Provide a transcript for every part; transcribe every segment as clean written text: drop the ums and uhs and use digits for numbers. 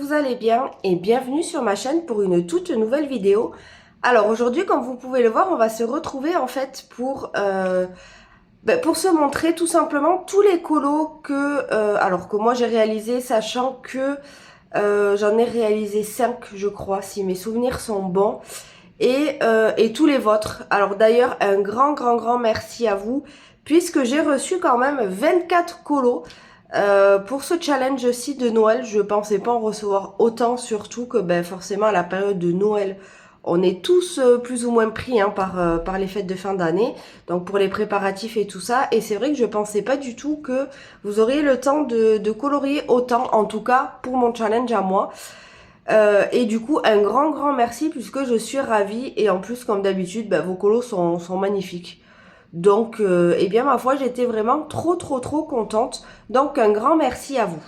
vous allez bien et bienvenue sur ma chaîne pour une toute nouvelle vidéo. Alors aujourd'hui, comme vous pouvez le voir, on va se retrouver en fait pour se montrer tout simplement tous les colos que moi j'ai réalisé, sachant que j'en ai réalisé 5 je crois, si mes souvenirs sont bons, et tous les vôtres. Alors d'ailleurs, un grand merci à vous, puisque j'ai reçu quand même 24 colos. Pour ce challenge-ci de Noël, je pensais pas en recevoir autant, surtout que forcément à la période de Noël, on est tous plus ou moins pris par les fêtes de fin d'année, donc pour les préparatifs et tout ça. Et c'est vrai que je pensais pas du tout que vous auriez le temps de colorier autant, en tout cas pour mon challenge à moi. Et du coup, un grand merci puisque je suis ravie. Et en plus, comme d'habitude, vos colos sont magnifiques. Donc, eh bien, ma foi, j'étais vraiment trop contente. Donc, un grand merci à vous.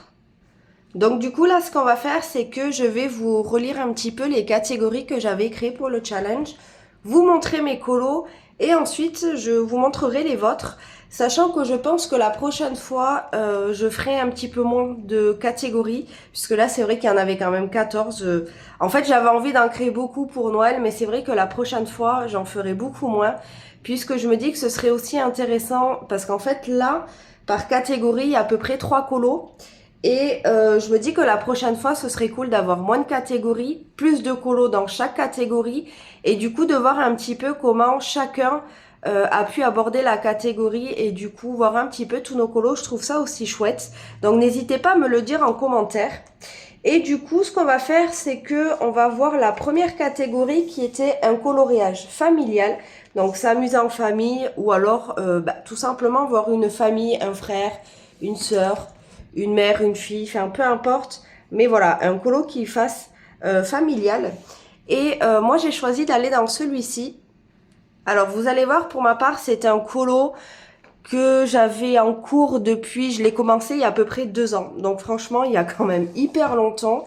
Donc, du coup, là, ce qu'on va faire, c'est que je vais vous relire un petit peu les catégories que j'avais créées pour le challenge, vous montrer mes colos et ensuite, je vous montrerai les vôtres. Sachant que je pense que la prochaine fois, je ferai un petit peu moins de catégories, puisque là, c'est vrai qu'il y en avait quand même 14. En fait, j'avais envie d'en créer beaucoup pour Noël, mais c'est vrai que la prochaine fois, j'en ferai beaucoup moins, puisque je me dis que ce serait aussi intéressant, parce qu'en fait, là, par catégorie, il y a à peu près 3 colos, et je me dis que la prochaine fois, ce serait cool d'avoir moins de catégories, plus de colos dans chaque catégorie, et du coup, de voir un petit peu comment chacun a pu aborder la catégorie et du coup voir un petit peu tous nos colos. Je trouve ça aussi chouette. Donc n'hésitez pas à me le dire en commentaire. Et du coup, ce qu'on va faire, c'est que on va voir la première catégorie qui était un coloriage familial. Donc s'amuser en famille ou alors tout simplement voir une famille, un frère, une sœur, une mère, une fille, enfin peu importe. Mais voilà, un colo qui fasse familial. Et moi, j'ai choisi d'aller dans celui-ci. Alors, vous allez voir, pour ma part, c'est un colo que j'avais en cours depuis, je l'ai commencé il y a à peu près 2 ans. Donc, franchement, il y a quand même hyper longtemps.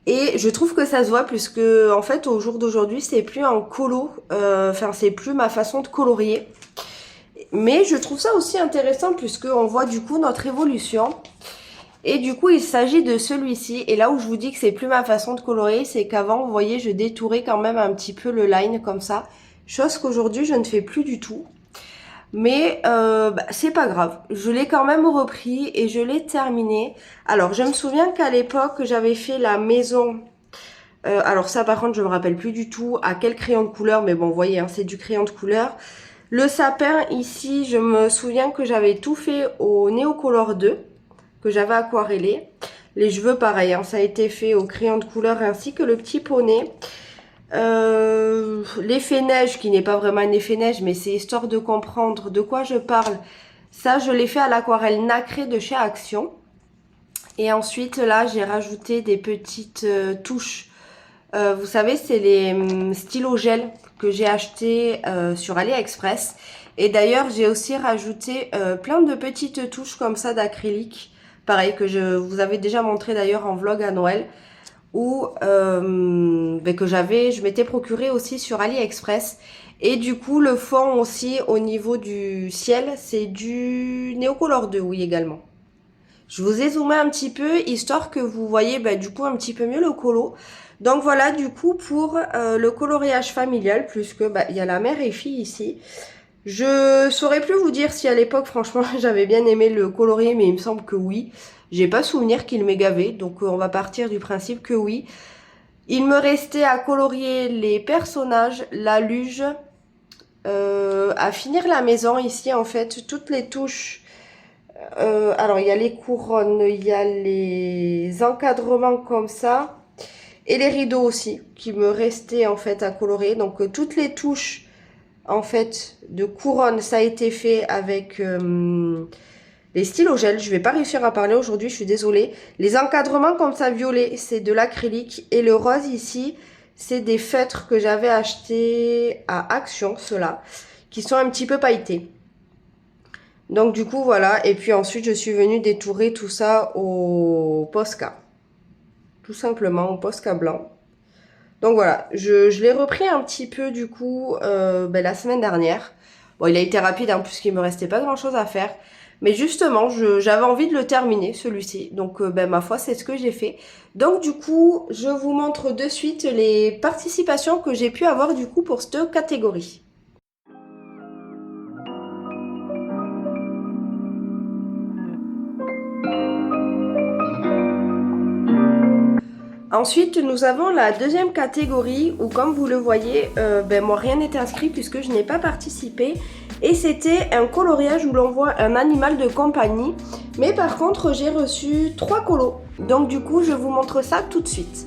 Et je trouve que ça se voit puisque, en fait, au jour d'aujourd'hui, c'est plus un colo. Enfin, c'est plus ma façon de colorier. Mais je trouve ça aussi intéressant puisque on voit du coup notre évolution. Et du coup, il s'agit de celui-ci. Et là où je vous dis que c'est plus ma façon de colorier, c'est qu'avant, vous voyez, je détourais quand même un petit peu le line comme ça. Chose qu'aujourd'hui, je ne fais plus du tout. Mais c'est pas grave. Je l'ai quand même repris et je l'ai terminé. Alors, je me souviens qu'à l'époque, j'avais fait la maison. Alors ça, par contre, je me rappelle plus du tout à quel crayon de couleur. Mais bon, vous voyez, hein, c'est du crayon de couleur. Le sapin, ici, je me souviens que j'avais tout fait au Neocolor 2. Que j'avais aquarellé. Les cheveux, pareil, hein, ça a été fait au crayon de couleur ainsi que le petit poney. L'effet neige, qui n'est pas vraiment un effet neige, mais c'est histoire de comprendre de quoi je parle. Ça, je l'ai fait à l'aquarelle nacrée de chez Action. Et ensuite, là, j'ai rajouté des petites touches. Vous savez, c'est les stylos gel que j'ai acheté sur AliExpress. Et d'ailleurs, j'ai aussi rajouté plein de petites touches comme ça d'acrylique. Pareil, que je vous avais déjà montré d'ailleurs en vlog à Noël. Ou je m'étais procuré aussi sur AliExpress. Et du coup, le fond aussi au niveau du ciel, c'est du Neocolor 2, oui, également. Je vous ai zoomé un petit peu, histoire que vous voyez du coup un petit peu mieux le colo. Donc voilà, du coup, pour le coloriage familial, puisque il y a la mère et fille ici. Je saurais plus vous dire si à l'époque, franchement, j'avais bien aimé le colorier, mais il me semble que oui. J'ai pas souvenir qu'il m'ait gavé, donc on va partir du principe que oui. Il me restait à colorier les personnages, la luge, à finir la maison ici en fait, toutes les touches. Alors il y a les couronnes, il y a les encadrements comme ça, et les rideaux aussi, qui me restaient en fait à colorier. Donc toutes les touches en fait de couronne, ça a été fait avec les stylos gel. Je vais pas réussir à parler aujourd'hui, je suis désolée. Les encadrements comme ça violet, c'est de l'acrylique. Et le rose ici, c'est des feutres que j'avais achetés à Action, ceux-là, qui sont un petit peu pailletés. Donc du coup voilà, et puis ensuite je suis venue détourer tout ça au Posca. Tout simplement au Posca blanc. Donc voilà, je l'ai repris un petit peu du coup la semaine dernière. Bon, il a été rapide hein, puisqu'il me restait pas grand chose à faire. Mais justement, j'avais envie de le terminer, celui-ci. Donc, ben, ma foi, c'est ce que j'ai fait. Donc, du coup, je vous montre de suite les participations que j'ai pu avoir, du coup, pour cette catégorie. Ensuite, nous avons la deuxième catégorie où, comme vous le voyez, ben, moi, rien n'était inscrit puisque je n'ai pas participé. Et c'était un coloriage où l'on voit un animal de compagnie. Mais par contre, j'ai reçu 3 colos. Donc du coup, je vous montre ça tout de suite.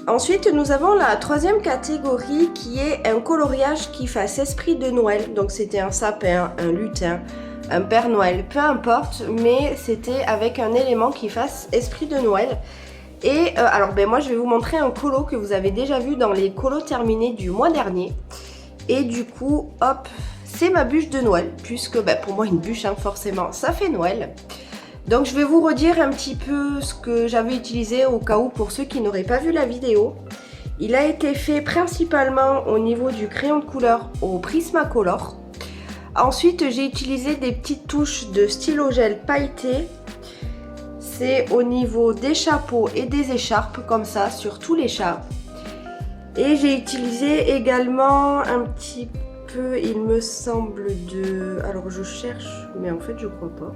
Ensuite, nous avons la troisième catégorie qui est un coloriage qui fasse esprit de Noël. Donc c'était un sapin, un lutin, un Père Noël, peu importe, mais c'était avec un élément qui fasse esprit de Noël. Et alors ben moi je vais vous montrer un colo que vous avez déjà vu dans les colos terminés du mois dernier. Et du coup, hop, c'est ma bûche de Noël, puisque ben, pour moi une bûche, hein, forcément, ça fait Noël. Donc je vais vous redire un petit peu ce que j'avais utilisé au cas où pour ceux qui n'auraient pas vu la vidéo. Il a été fait principalement au niveau du crayon de couleur au Prismacolor. Ensuite, j'ai utilisé des petites touches de stylo gel pailleté. C'est au niveau des chapeaux et des écharpes, comme ça, sur tous les chats. Et j'ai utilisé également un petit peu, il me semble, de... Alors, je cherche, mais en fait, je crois pas.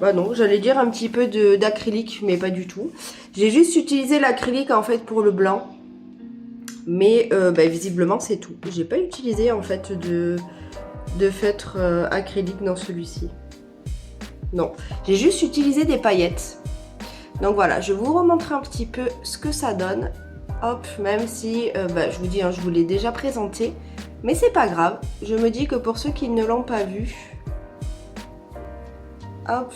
Bah non, j'allais dire un petit peu d'acrylique, mais pas du tout. J'ai juste utilisé l'acrylique, en fait, pour le blanc. Mais bah, visiblement c'est tout. J'ai pas utilisé en fait de feutre acrylique dans celui-ci. Non, j'ai juste utilisé des paillettes. Donc voilà, je vous remontre un petit peu ce que ça donne. Hop, même si bah, je vous dis, hein, je vous l'ai déjà présenté. Mais c'est pas grave, je me dis que pour ceux qui ne l'ont pas vu... Hop.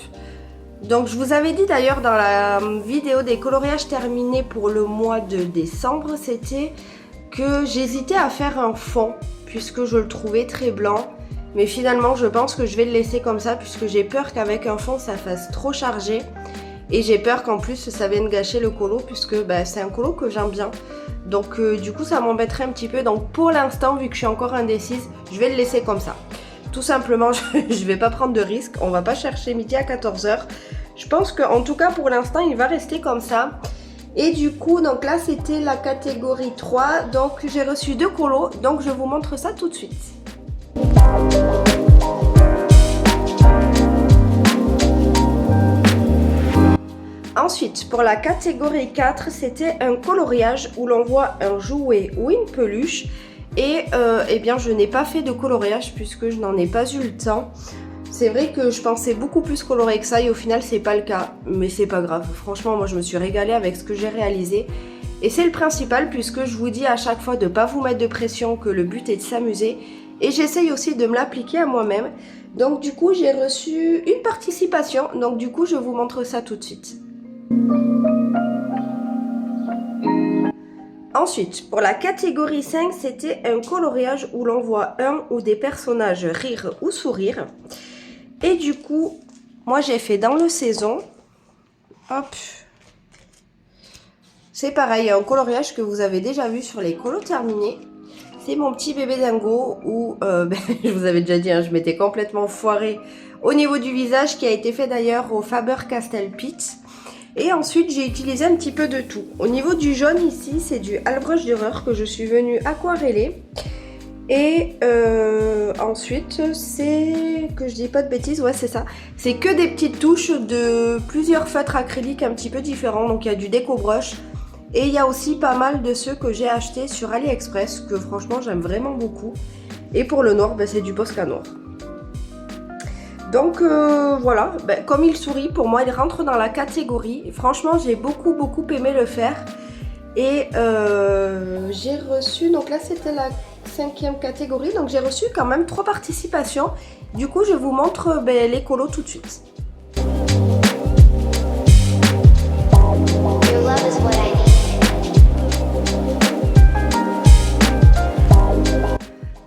Donc je vous avais dit d'ailleurs dans la vidéo des coloriages terminés pour le mois de décembre, c'était que j'hésitais à faire un fond puisque je le trouvais très blanc. Mais finalement je pense que je vais le laisser comme ça puisque j'ai peur qu'avec un fond ça fasse trop chargé. Et j'ai peur qu'en plus ça vienne gâcher le colo puisque bah, c'est un colo que j'aime bien. Donc du coup ça m'embêterait un petit peu. Donc pour l'instant, vu que je suis encore indécise, je vais le laisser comme ça. Tout simplement, je vais pas prendre de risque. On va pas chercher midi à 14 h. Je pense qu'en tout cas pour l'instant il va rester comme ça. Et du coup, donc là c'était la catégorie 3. Donc j'ai reçu 2 colos. Donc je vous montre ça tout de suite. Ensuite, pour la catégorie 4, c'était un coloriage où l'on voit un jouet ou une peluche. Et eh bien, je n'ai pas fait de coloriage puisque je n'en ai pas eu le temps. C'est vrai que je pensais beaucoup plus coloré que ça et au final, c'est pas le cas. Mais c'est pas grave. Franchement, moi, je me suis régalée avec ce que j'ai réalisé. Et c'est le principal puisque je vous dis à chaque fois de ne pas vous mettre de pression, que le but est de s'amuser. Et j'essaye aussi de me l'appliquer à moi-même. Donc du coup, j'ai reçu une participation. Donc du coup, je vous montre ça tout de suite. Ensuite, pour la catégorie 5, c'était un coloriage où l'on voit un ou des personnages rire ou sourire. Et du coup, moi j'ai fait dans le saison. Hop. C'est pareil, un coloriage que vous avez déjà vu sur les colos terminés. C'est mon petit bébé dingo où, ben, je vous avais déjà dit, hein, je m'étais complètement foirée au niveau du visage qui a été fait d'ailleurs au Faber-Castell Pitt. Et ensuite, j'ai utilisé un petit peu de tout. Au niveau du jaune ici, c'est du Albrecht Dürer que je suis venue aquareller. Et ensuite, c'est... que je dis pas de bêtises, ouais c'est ça. C'est que des petites touches de plusieurs feutres acryliques un petit peu différents. Donc il y a du Déco Brush. Et il y a aussi pas mal de ceux que j'ai achetés sur AliExpress, que franchement j'aime vraiment beaucoup. Et pour le noir, ben, c'est du Posca noir. Donc voilà, ben, comme il sourit, pour moi il rentre dans la catégorie. Franchement j'ai beaucoup aimé le faire. Et j'ai reçu, donc là c'était la 5e catégorie, donc j'ai reçu quand même 3 participations. Du coup je vous montre ben, les colos tout de suite.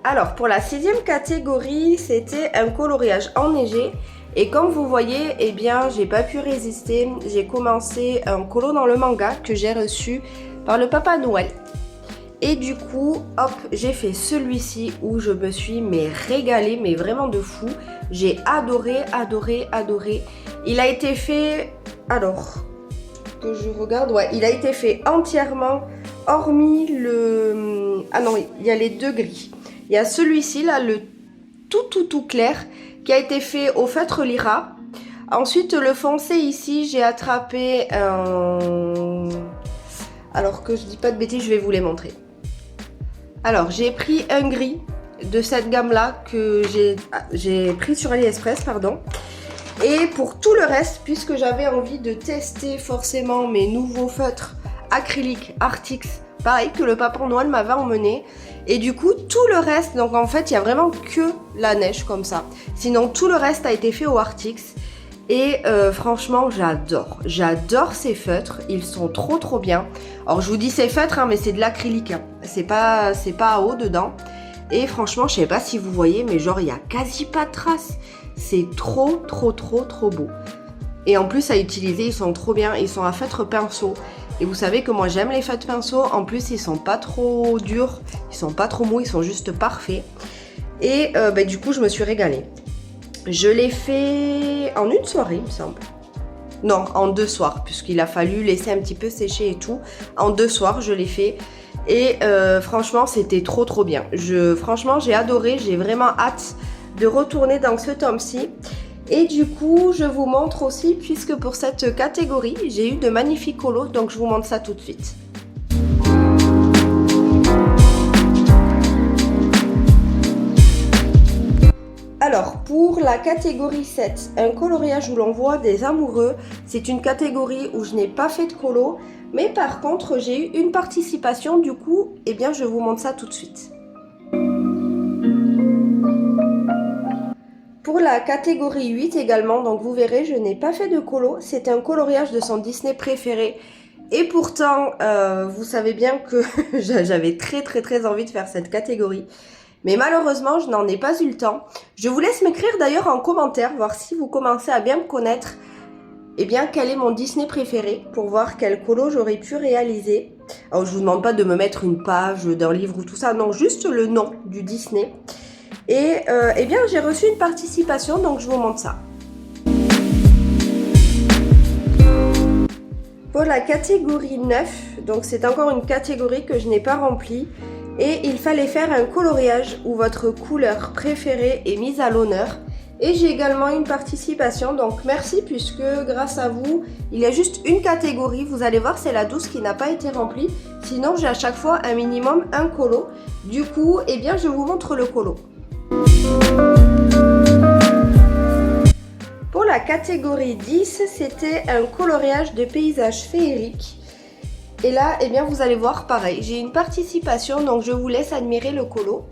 Alors pour la 6e catégorie, c'était un coloriage enneigé. Et comme vous voyez, eh bien j'ai pas pu résister, j'ai commencé un colo dans le manga que j'ai reçu par le Papa Noël. Et du coup, hop, j'ai fait celui-ci où je me suis régalée, mais vraiment de fou. J'ai adoré, adoré, adoré. Il a été fait, alors, que je regarde, ouais, il a été fait entièrement, hormis le... Ah non, il y a les deux gris. Il y a celui-ci, là, le tout clair, qui a été fait au feutre Lyra. Ensuite, le foncé ici, j'ai attrapé un... Alors que je dis pas de bêtises, je vais vous les montrer. Alors, j'ai pris un gris de cette gamme-là que j'ai pris sur AliExpress, pardon. Et pour tout le reste, puisque j'avais envie de tester forcément mes nouveaux feutres acryliques Artix, pareil que le Papa Noël m'avait emmené. Et du coup, tout le reste, donc en fait, il n'y a vraiment que la neige comme ça. Sinon, tout le reste a été fait au Artix. Et franchement, j'adore ces feutres, ils sont trop bien. Alors je vous dis ces feutres, hein, mais c'est de l'acrylique, hein. C'est pas à eau dedans. Et franchement, je sais pas si vous voyez, mais genre il y a quasi pas de traces. C'est trop beau. Et en plus à utiliser, ils sont trop bien, ils sont à feutre pinceau. Et vous savez que moi j'aime les feutres pinceau, en plus ils sont pas trop durs, ils sont pas trop mous, ils sont juste parfaits. Et du coup je me suis régalée. Je l'ai fait en une soirée, il me semble. Non, en 2 soirs, puisqu'il a fallu laisser un petit peu sécher et tout. En 2 soirs, je l'ai fait. Et franchement, c'était trop bien. Franchement, j'ai adoré. J'ai vraiment hâte de retourner dans ce tome-ci. Et du coup, je vous montre aussi, puisque pour cette catégorie, j'ai eu de magnifiques colos. Donc, je vous montre ça tout de suite. Alors, pour la catégorie 7, un coloriage où l'on voit des amoureux, c'est une catégorie où je n'ai pas fait de colo, mais par contre, j'ai eu une participation, du coup, eh bien, je vous montre ça tout de suite. Pour la catégorie 8 également, donc vous verrez, je n'ai pas fait de colo, c'est un coloriage de son Disney préféré. Et pourtant, vous savez bien que j'avais très envie de faire cette catégorie. Mais malheureusement, je n'en ai pas eu le temps. Je vous laisse m'écrire d'ailleurs en commentaire, voir si vous commencez à bien me connaître. Eh bien, quel est mon Disney préféré, pour voir quel colo j'aurais pu réaliser. Alors, je vous demande pas de me mettre une page d'un livre ou tout ça, non, juste le nom du Disney. Et eh bien, j'ai reçu une participation, donc je vous montre ça. Pour la catégorie 9, donc c'est encore une catégorie que je n'ai pas remplie. Et il fallait faire un coloriage où votre couleur préférée est mise à l'honneur. Et j'ai également une participation, donc merci puisque grâce à vous, il y a juste une catégorie. Vous allez voir, c'est la 12 qui n'a pas été remplie. Sinon, j'ai à chaque fois un minimum un colo. Du coup, eh bien, je vous montre le colo. Pour la catégorie 10, c'était un coloriage de paysage féerique. Et là, eh bien, vous allez voir, pareil, j'ai une participation, donc je vous laisse admirer le colo.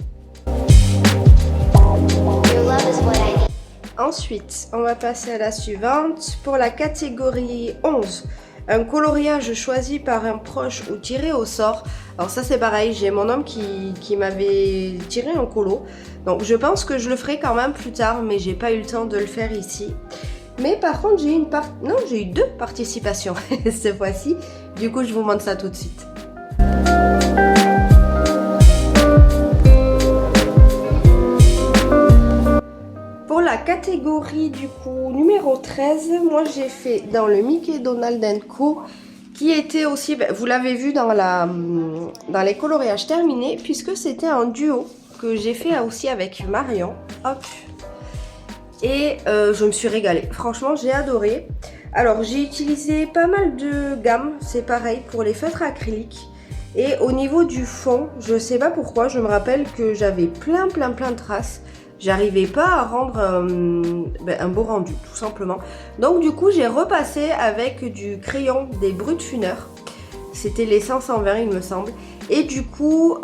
Ensuite, on va passer à la suivante. Pour la catégorie 11, un coloriage choisi par un proche ou tiré au sort. Alors ça, c'est pareil, j'ai mon homme qui m'avait tiré un colo. Donc je pense que je le ferai quand même plus tard, mais j'ai pas eu le temps de le faire ici. Mais par contre, j'ai eu 2 participations cette fois-ci. Du coup, je vous montre ça tout de suite. Pour la catégorie du coup numéro 13, moi j'ai fait dans le Mickey Donald & Co. Qui était aussi, vous l'avez vu dans les coloriages terminés, puisque c'était un duo que j'ai fait aussi avec Marion. Hop. Et je me suis régalée. Franchement, j'ai adoré. Alors, j'ai utilisé pas mal de gammes. C'est pareil pour les feutres acryliques. Et au niveau du fond, je sais pas pourquoi, je me rappelle que j'avais plein de traces. J'arrivais pas à rendre un beau rendu, tout simplement. Donc, du coup, j'ai repassé avec du crayon des Brut Funeur. C'était les 520, il me semble. Et du coup,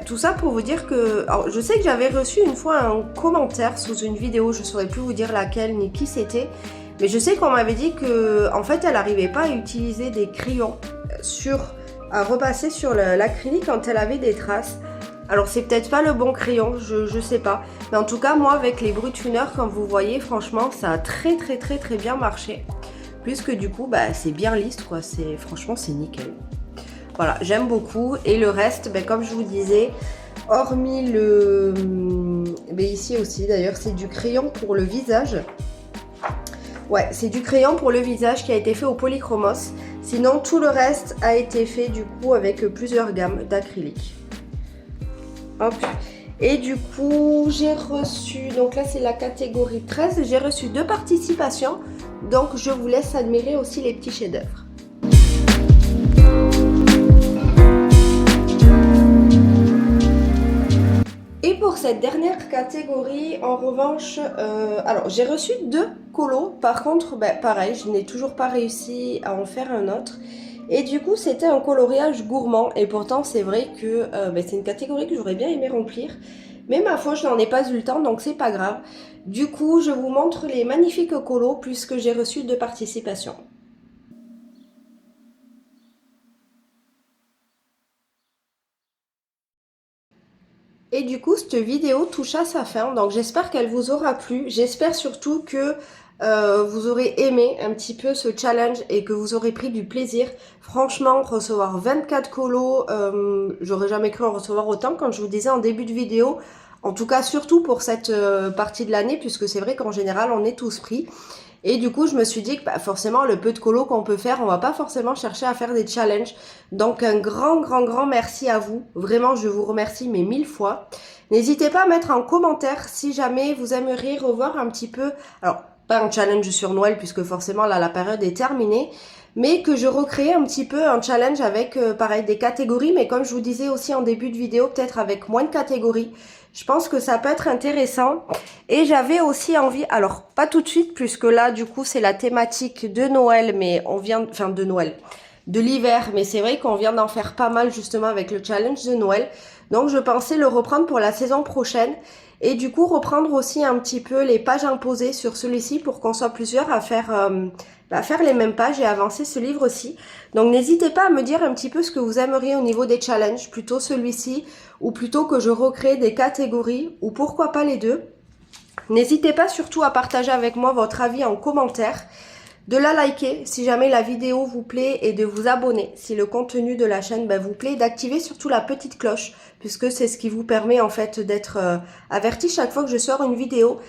tout ça pour vous dire que... Alors, je sais que j'avais reçu une fois un commentaire sous une vidéo, je ne saurais plus vous dire laquelle ni qui c'était. Mais je sais qu'on m'avait dit que, en fait, elle n'arrivait pas à utiliser des crayons à repasser sur l'acrylique quand elle avait des traces. Alors c'est peut-être pas le bon crayon, je sais pas. Mais en tout cas moi avec les Brutuners comme vous voyez franchement ça a très bien marché. Plus que du coup bah c'est bien lisse quoi, franchement c'est nickel. Voilà j'aime beaucoup et le reste ben, comme je vous disais, hormis le... Mais ici aussi d'ailleurs c'est du crayon pour le visage. Ouais c'est du crayon pour le visage qui a été fait au polychromos. Sinon tout le reste a été fait du coup avec plusieurs gammes d'acrylique. Hop. Et du coup, j'ai reçu, donc là c'est la catégorie 13, j'ai reçu 2 participations, donc je vous laisse admirer aussi les petits chefs-d'œuvre. Et pour cette dernière catégorie, en revanche, alors j'ai reçu 2 colos, par contre, ben, pareil, je n'ai toujours pas réussi à en faire un autre. Et du coup, c'était un coloriage gourmand. Et pourtant, c'est vrai que ben, c'est une catégorie que j'aurais bien aimé remplir. Mais ma foi, je n'en ai pas eu le temps, donc c'est pas grave. Du coup, je vous montre les magnifiques colos puisque j'ai reçu 2 participations. Et du coup, cette vidéo touche à sa fin, donc j'espère qu'elle vous aura plu. J'espère surtout que vous aurez aimé un petit peu ce challenge et que vous aurez pris du plaisir. Franchement, recevoir 24 colos, j'aurais jamais cru en recevoir autant, comme je vous disais en début de vidéo. En tout cas, surtout pour cette partie de l'année, puisque c'est vrai qu'en général, on est tous pris. Et du coup, je me suis dit que bah, forcément, le peu de colo qu'on peut faire, on va pas forcément chercher à faire des challenges. Donc, un grand merci à vous. Vraiment, je vous remercie, mais 1000 fois. N'hésitez pas à mettre en commentaire si jamais vous aimeriez revoir un petit peu... Alors, pas un challenge sur Noël, puisque forcément, là, la période est terminée. Mais que je recrée un petit peu un challenge avec, pareil, des catégories. Mais comme je vous disais aussi en début de vidéo, peut-être avec moins de catégories. Je pense que ça peut être intéressant. Et j'avais aussi envie, alors pas tout de suite, puisque là du coup c'est la thématique de Noël, mais on vient, enfin de Noël, de l'hiver, mais c'est vrai qu'on vient d'en faire pas mal justement avec le challenge de Noël. Donc je pensais le reprendre pour la saison prochaine. Et du coup reprendre aussi un petit peu les pages imposées sur celui-ci pour qu'on soit plusieurs à faire les mêmes pages et avancer ce livre aussi. Donc n'hésitez pas à me dire un petit peu ce que vous aimeriez au niveau des challenges, plutôt celui-ci ou plutôt que je recrée des catégories ou pourquoi pas les deux. N'hésitez pas surtout à partager avec moi votre avis en commentaire, de la liker si jamais la vidéo vous plaît et de vous abonner si le contenu de la chaîne vous plaît, d'activer surtout la petite cloche puisque c'est ce qui vous permet en fait d'être averti chaque fois que je sors une vidéo,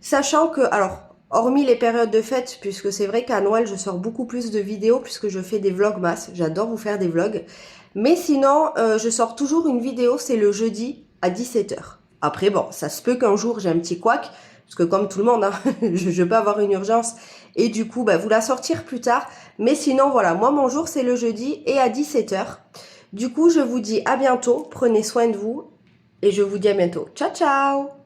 sachant que, alors hormis les périodes de fête, puisque c'est vrai qu'à Noël je sors beaucoup plus de vidéos puisque je fais des vlogmas, j'adore vous faire des vlogs, mais sinon je sors toujours une vidéo, c'est le jeudi à 17 h. Après bon, ça se peut qu'un jour j'ai un petit couac, parce que comme tout le monde, hein, je peux avoir une urgence et du coup vous la sortir plus tard. Mais sinon voilà, moi mon jour c'est le jeudi et à 17 h. Du coup je vous dis à bientôt, prenez soin de vous et je vous dis à bientôt. Ciao ciao!